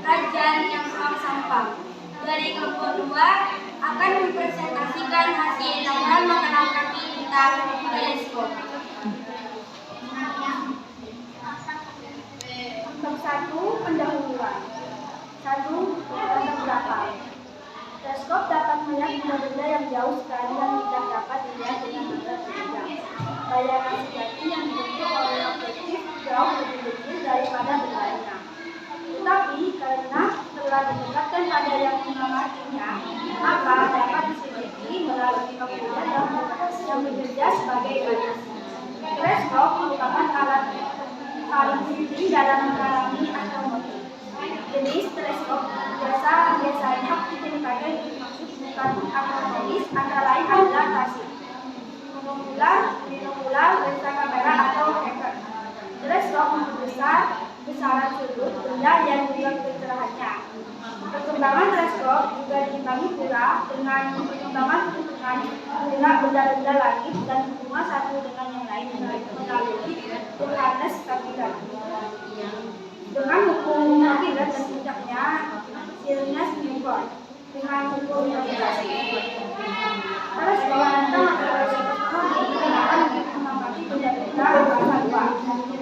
Rajan yang sampah. Dari kelompok 2 akan mempresentasikan hasil dalam mengenalkan tentang teleskop. Untuk 1, pendahuluan. 1. Tentang belakang. Teleskop dapat melihat benda-benda yang jauh sekali yang tidak dapat dilihat dengan mata telanjang. Bayangan sejati yang dibentuk oleh objektif jauh lebih kecil daripada bendanya. Tetapi karena telah didekatkan pada yang mengamatinya, maka dapat diselidiki melalui ocular yang bekerja sebagai batas. Teleskop merupakan alat paling penting dalam mendalami astronomi. Jenis teleskop biasanya dipakai untuk maksud bukan astronomis, antara lain adalah tasik, binokular, lensa kamera atau hacker. Teleskop memperbesar besaran sudut benda yang juga pencerahannya. Perkembangan teleskop juga diimbangi pula dengan perkembangan perhitungan gerak benda-benda langit dan hubungan satu dengan yang lain melalui Johannes Kepler. Dengan hukum Kepler dan puncaknya Ernest Newton dengan hukum gravitasi. Teleskop tentang digunakan untuk mengamati benda-benda angkasa luar.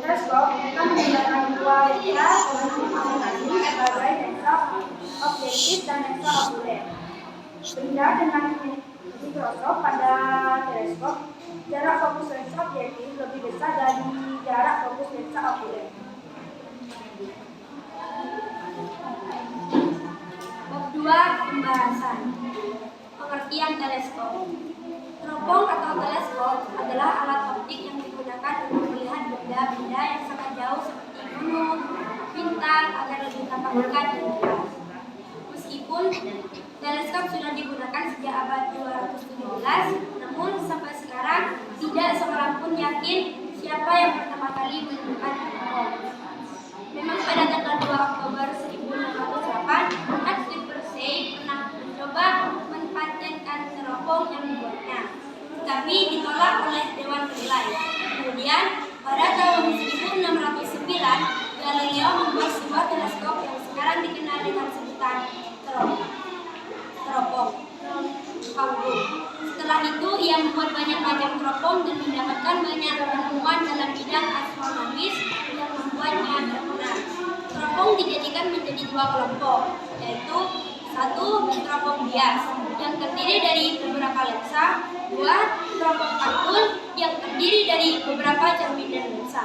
Teleskop akan menggunakan dua lensa masing-masing sebagai lensa objektif dan lensa okuler. Beda dengan mikroskop, pada teleskop jarak fokus lensa objektif lebih besar dari jarak fokus lensa okuler. Bab 2. Pembahasan. Pengertian teleskop. Teropong atau teleskop adalah alat optik yang digunakan untuk melihat benda-benda yang sangat jauh seperti gunung, bintang agar lebih tampak dekat dan jelas. Meskipun teleskop sudah digunakan sejak abad 217, namun sampai sekarang tidak seorang pun yakin siapa yang pertama kali menemukan teropong. Memang pada tanggal 2 Oktober 1608, Hans Persei pernah mencoba mempatenkan teropong yang dibuatnya, tapi ditolak oleh Dewan Penilai. Kemudian pada tahun 1609, Galileo membuat sebuah teleskop yang sekarang dikenal dengan sebutan teropong panggul. Setelah itu, ia membuat banyak macam teropong dan mendapatkan banyak penemuan dalam bidang astronomis yang membuatnya terkenal. Teropong dijadikan menjadi dua kelompok, yaitu 1. Teropong bias yang terdiri dari beberapa lensa, 2. Teropong pantul yang terdiri dari beberapa cerminan lensa.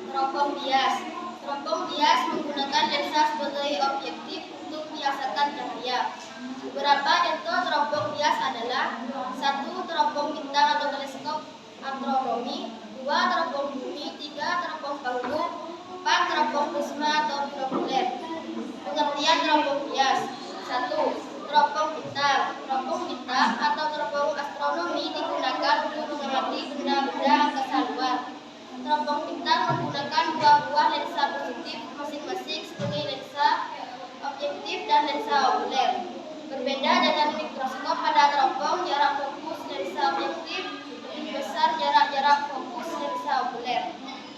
Teropong bias. Teropong bias menggunakan lensa sebagai objektif untuk menyiasatkan cahaya. Beberapa contoh teropong bias adalah 1. Teropong bintang atau teleskop astronomi, 2. Teropong bumi, 3. Teropong panggung, 4. Teropong prisma atau binokuler. Pengertian teropong bias. 1. Teropong bintang. Teropong bintang atau teropong astronomi digunakan untuk mengamati benda-benda angkasa luar. Teropong bintang menggunakan dua buah lensa positif masing-masing sebagai lensa objektif dan lensa okuler. Berbeda dengan mikroskop, pada teropong jarak fokus lensa objektif lebih besar jarak fokus lensa okuler.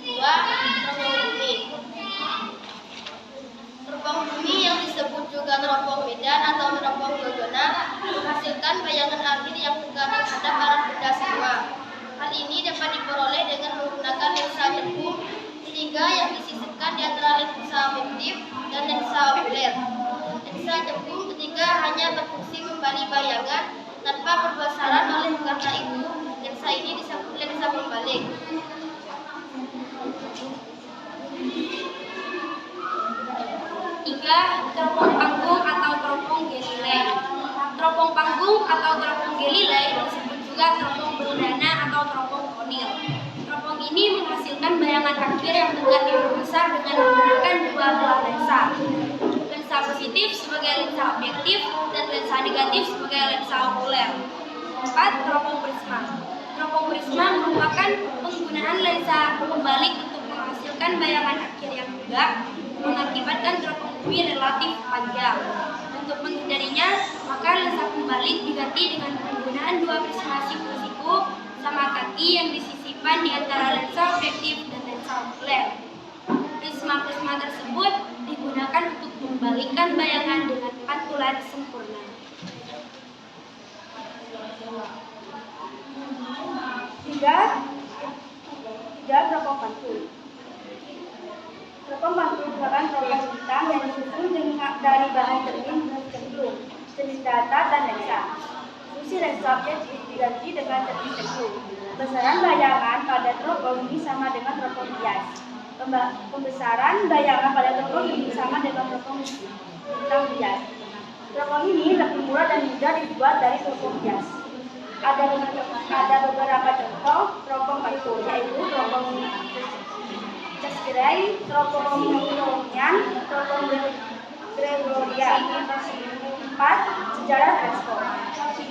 2. Teropong bumi. Teropong bumi yang disebut juga teropong medan atau teropong diagonal menghasilkan bayangan akhir yang dekat terhadap arah benda semua. Hal ini dapat diperoleh dengan menggunakan lensa cekung ketiga yang disisipkan di antara lensa objektif dan lensa okuler. Lensa cekung ketiga hanya berfungsi membalik bayangan tanpa perbesaran, oleh karena itu lensa ini disebut lensa pembalik. 3. Teropong panggung atau teropong Galilei. Teropong panggung atau teropong Galilei disebut juga teropong perdana atau teropong konil. Teropong ini menghasilkan bayangan akhir yang dekat diperbesar dengan menggunakan dua buah lensa. Lensa positif sebagai lensa objektif dan lensa negatif sebagai lensa okuler. 4. Teropong prisma. Teropong prisma merupakan penggunaan lensa pembalik untuk menghasilkan bayangan akhir yang tegak, mengakibatkan teropong bumi relatif panjang. Untuk menghindarinya, maka lensa pembalik diganti dengan penggunaan dua prisma siku-siku sama kaki yang disisipkan di antara lensa objektif dan lensa okuler. Prisma-prisma tersebut digunakan untuk membalikkan bayangan dengan pantulan sempurna. Tiga, teropong pantul. Teropong pantul merupakan teropong bintang yang disusun dari bahan cermin cemplung, jenis data dan lensa. Fungsi lensa objektif diganti dengan cermin cemplung. Besaran bayangan pada teropong ini sama dengan teropong bias. Pembesaran bayangan pada teropong ini sama dengan teropong bintang bias. Teropong ini lebih murah dan mudah dibuat dari teropong bias. Ada beberapa contoh teropong pantul, yaitu teropong Cassegrain, teropong Milonian, teropong Gregorian. 4. Sejarah teleskop.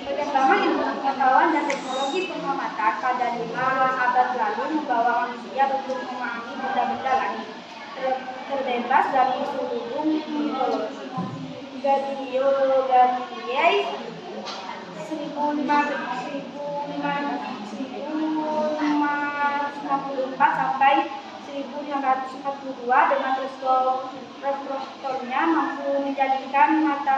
Perkembangan ilmu pengetahuan dan teknologi pengamatan pada 5 abad lalu membawa manusia untuk memahami benda-benda langit, terbebas dari sulung mitologi. Galileo Galilei 1554 sampai 1642 dengan teleskop refraktornya mampu menjadikan mata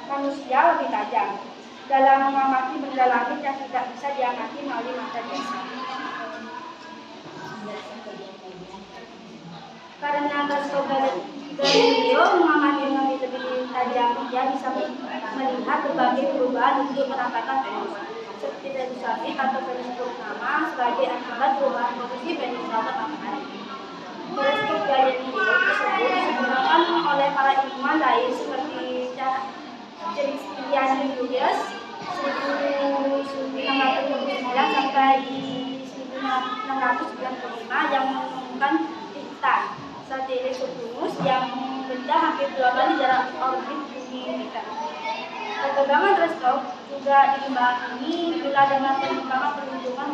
manusia lebih tajam dalam mengamati benda langit yang tidak bisa diamati melalui mata biasa. Karena teleskop Galileo mengamati dengan lebih tajam, dia bisa melihat berbagai perubahan untuk penampatan Venus, seperti Venus Sabit atau Venus Purnama sebagai akibat perubahan posisi Venus pada matahari. Teleskop Galileo tersebut digunakan oleh para ilmuwan lain seperti Christian Julius 1629 sampai 1695 yang menemukan Titan, satelit Saturnus yang benda hampir 2 kali jarak orbit bumi kita. Perkembangan teleskop juga diimbangi pula dengan pengembangan perhitungan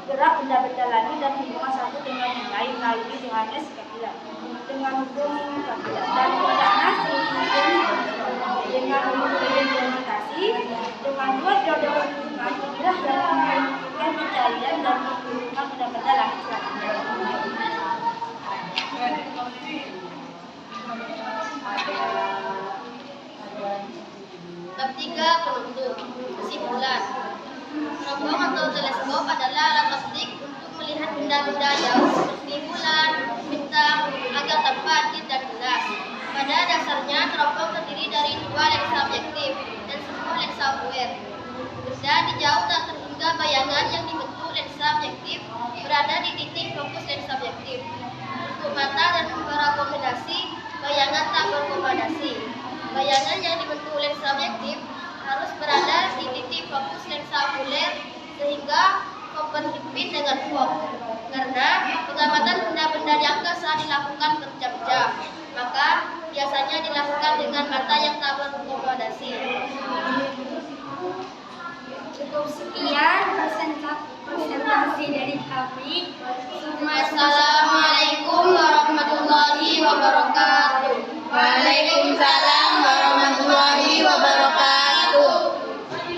gerak benda-benda langit dan hubungan satu dengan yang lain melalui Johannes Kepler dengan hukum Kepler dan puncaknya dengan implementasi dengan 2 periode perhitungan inilah yang memungkinkan pencarian dan perhitungan benda-benda langit selanjutnya. Bab 3. Penutup. Kesimpulan. Teropong atau teleskop adalah alat optik untuk melihat benda-benda jauh seperti bulan, bintang, agar tampak adil dan jelas. Pada dasarnya, teropong terdiri dari 2 lensa objektif dan 10 lensa okuler. Benda di jauh tak terhingga bayangan yang dibentuk lensa objektif berada di titik fokus lensa objektif. Untuk mata dan berakomodasi, bayangan tak berakomodasi. Bayangan yang dibentuk lensa objektif harus berada di titik fokus lensa okuler sehingga berhimpit dengan fok. Karena pengamatan benda-benda di angkasa dilakukan berjam-jam, maka biasanya dilakukan dengan mata yang tak berakomodasi. Cukup sekian presentasi dari kami.